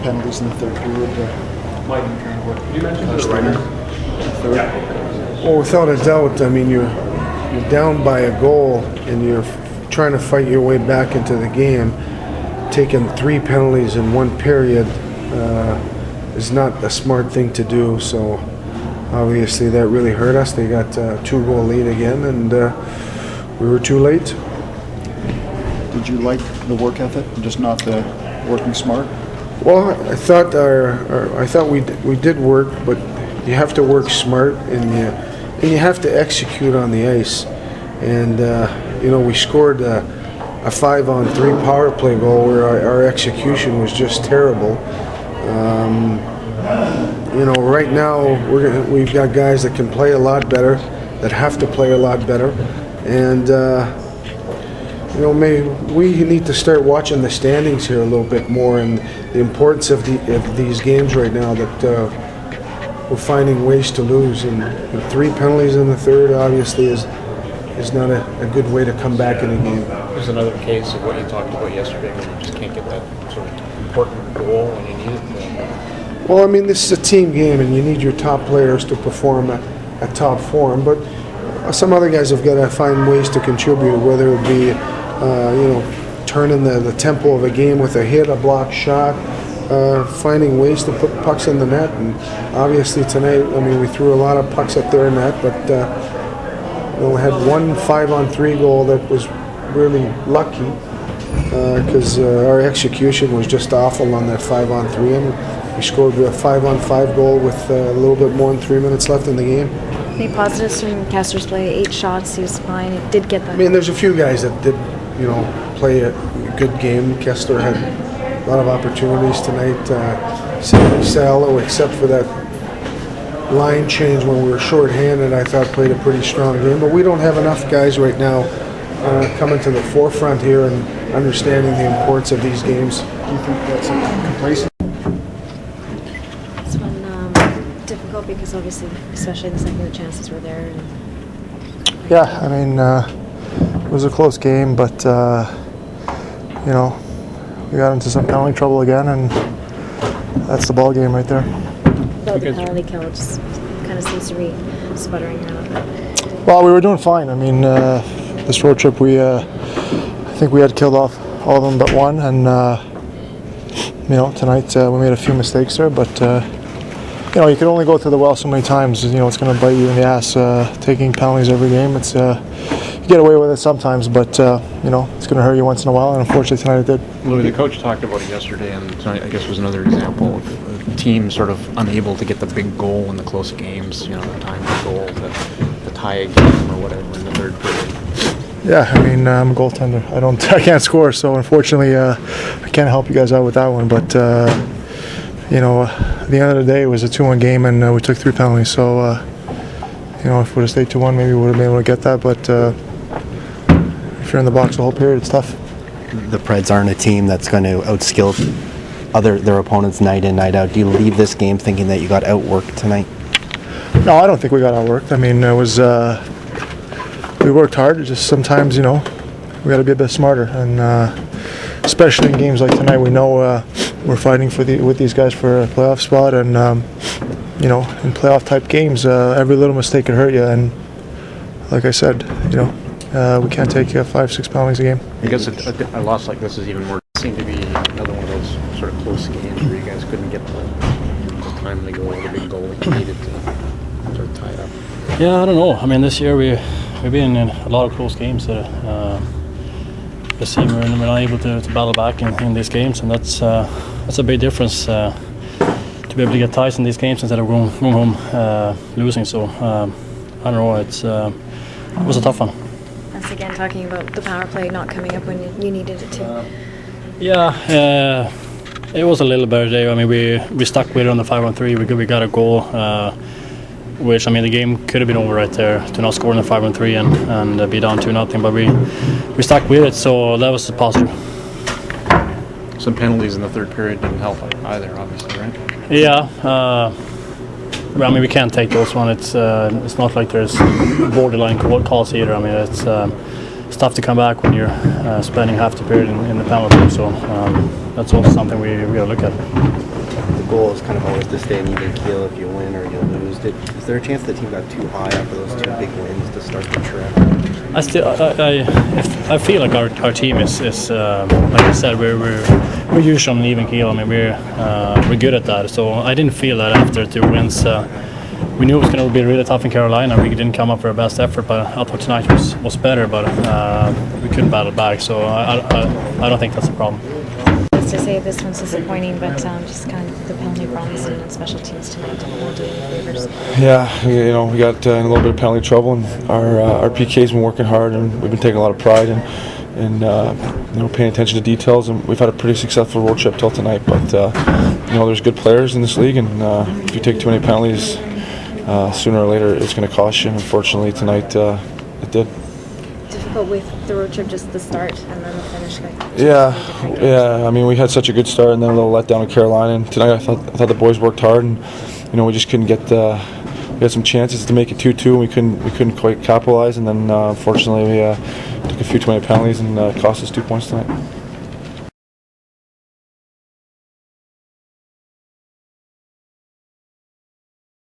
penalties in the third period. You mentioned the writers. Well, without a doubt, I mean, you're down by a goal and you're trying to fight your way back into the game. Taking 3 penalties in 1 period is not a smart thing to do. So obviously that really hurt us. They got a 2-goal lead again, and we were too late. Did you like the work ethic, just not the working smart? Well, I thought we did work, but you have to work smart, and you have to execute on the ice. And we scored a 5-on-3 power play goal where our execution was just terrible. Right now we've got guys that can play a lot better, that have to play a lot better, and maybe we need to start watching the standings here a little bit more, and the importance of these games right now, that we're finding ways to lose, and 3 penalties in the third obviously is not a good way to come back in a game. There's another case of what you talked about yesterday, where you just can't get that sort of important goal when you need it. Well, I mean, this is a team game, and you need your top players to perform at top form, but some other guys have got to find ways to contribute, whether it be turning the tempo of a game with a hit, a block shot, finding ways to put pucks in the net. And obviously tonight, I mean, we threw a lot of pucks up there in net, but we had 1 5-on-3 goal that was really lucky because our execution was just awful on that 5-on-3, and we scored a 5-on-5 goal with a little bit more than 3 minutes left in the game. Any positives from Castor's play? 8 shots, he was fine. It did get that. I mean, there's a few guys that did, play a good game. Kessler had a lot of opportunities tonight. Salo, except for that line change when we were shorthanded, I thought played a pretty strong game. But we don't have enough guys right now coming to the forefront here and understanding the importance of these games. Do you think that's complacent? This one difficult because obviously, especially the second, the chances were there. Yeah, I mean, it was a close game, but we got into some penalty trouble again, and that's the ball game right there. About the penalty kill, it just kind of seems to be sputtering out. Well, we were doing fine. I mean, this road trip, I think we had killed off all of them but one, and tonight we made a few mistakes there, but you can only go to the well so many times. It's going to bite you in the ass taking penalties every game. It's you get away with it sometimes, but it's going to hurt you once in a while, and unfortunately tonight it did. Louis, the coach talked about it yesterday, and tonight I guess was another example of a team sort of unable to get the big goal in the close games. The time for goal to tie a game or whatever in the third period. Yeah, I mean, I'm a goaltender. I can't score, so unfortunately I can't help you guys out with that one. But at the end of the day, it was a 2-1 game, and we took 3 penalties. So if we would have stayed 2-1, maybe we would have been able to get that. But if you're in the box the whole period, it's tough. The Preds aren't a team that's going to outskill their opponents night in, night out. Do you leave this game thinking that you got outworked tonight? No, I don't think we got outworked. I mean, it was we worked hard. It's just sometimes, we got to be a bit smarter, and especially in games like tonight, we know we're fighting with these guys for a playoff spot, and in playoff type games, every little mistake can hurt you. And like I said, we can't take 5-6 penalties a game. I guess a loss like this is even more. It seemed to be another one of those sort of close games where you guys couldn't get the timely goal, the big goal that you needed to sort of tie it up. Yeah, I don't know. I mean, this year we've been in a lot of close games. This team we're not able to battle back in these games, and that's a big difference to be able to get ties in these games instead of going home losing. So I don't know. It was a tough one. Once again, talking about the power play not coming up when you needed it to. Yeah, it was a little better day. I mean, we stuck with it on the 5-on-3. We got a goal, which, I mean, the game could have been over right there to not score in the 5-on-3 and be down 2-0. But we stuck with it, so that was a positive. Some penalties in the third period didn't help either, obviously, right? Yeah. I mean, we can't take those one. It's not like there's borderline calls either. I mean, it's tough to come back when you're spending half the period in the penalty. So that's also something we got to look at. the goal is kind of always to stay an even keel if you win or you lose. Is there a chance the team got too high after those two big wins to start the trip? I feel like our team is like I said, we're usually on an even keel. I mean, we're good at that. So I didn't feel that after 2 wins. We knew it was going to be really tough in Carolina. We didn't come up with our best effort, but I thought tonight was better. But we couldn't battle back. So I don't think that's a problem. To say this one's disappointing, but just kind of the penalty problems and special teams tonight don't do any favors. Yeah, we got in a little bit of penalty trouble, and our PK's been working hard, and we've been taking a lot of pride in paying attention to details, and we've had a pretty successful road trip till tonight. But there's good players in this league, and if you take too many penalties, sooner or later it's going to cost you. And unfortunately, tonight it did. Difficult with the road trip, just the start and then the finish. Yeah. I mean, we had such a good start, and then a little letdown in Carolina. And tonight, I thought the boys worked hard, and we just couldn't get. We had some chances to make it 2-2, and we couldn't quite capitalize. And then, unfortunately, we took a few too many penalties, and cost us 2 points tonight.